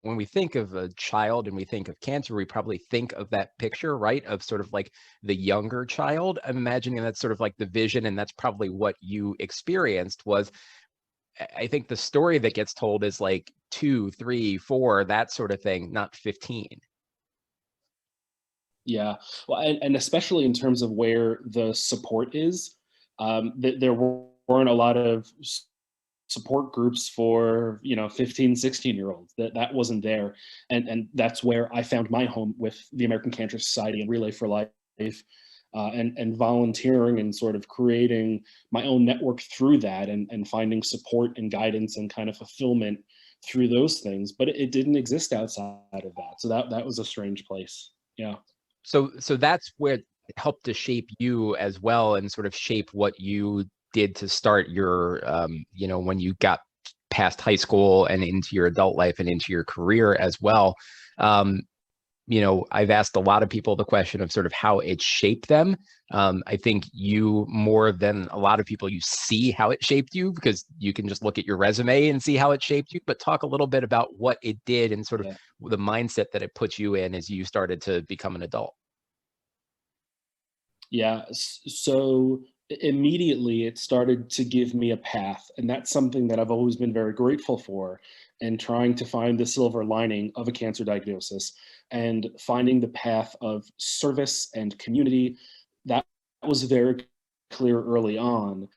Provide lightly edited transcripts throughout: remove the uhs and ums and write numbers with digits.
when we think of a child and we think of cancer, we probably think of that picture, right? Of sort of like the younger child. I'm imagining that's sort of like the vision, and that's probably what you experienced was I think the story that gets told is like 2, 3, 4, that sort of thing, not 15. Yeah. Well, and especially in terms of where the support is, there weren't a lot of support groups for, 15, 16-year-olds. That wasn't there. And that's where I found my home with the American Cancer Society and Relay for Life, and volunteering and sort of creating my own network through that, and finding support and guidance and kind of fulfillment through those things. But it didn't exist outside of that. So that was a strange place. Yeah. So that's where it helped to shape you as well and sort of shape what you did to start your, when you got past high school and into your adult life and into your career as well. Um, I've asked a lot of people the question of sort of how it shaped them. I think you, more than a lot of people, you see how it shaped you because you can just look at your resume and see how it shaped you. But talk a little bit about what it did and sort of Yeah. the mindset that it put you in as you started to become an adult. Yeah. So immediately it started to give me a path. And that's something that I've always been very grateful for, and trying to find the silver lining of a cancer diagnosis and finding the path of service and community. That was very clear early on,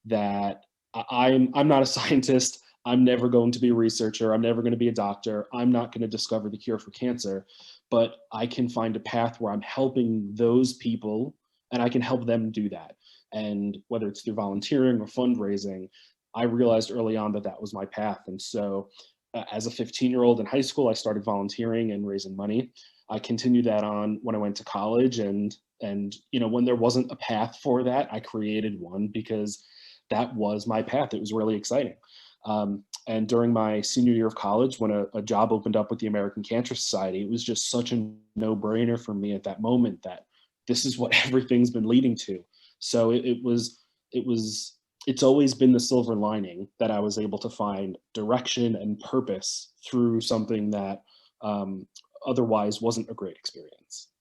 that I'm not a scientist. I'm never going to be a researcher. I'm never going to be a doctor. I'm not going to discover the cure for cancer, but I can find a path where I'm helping those people, and I can help them do that. And whether it's through volunteering or fundraising, I realized early on that that was my path. And so, as a 15-year-old in high school, I started volunteering and raising money. I continued that on when I went to college, and when there wasn't a path for that, I created one because that was my path. It was really exciting. And during my senior year of college, when a job opened up with the American Cancer Society, it was just such a no brainer for me at that moment that this is what everything's been leading to. So it's always been the silver lining that I was able to find direction and purpose through something that, um, otherwise wasn't a great experience.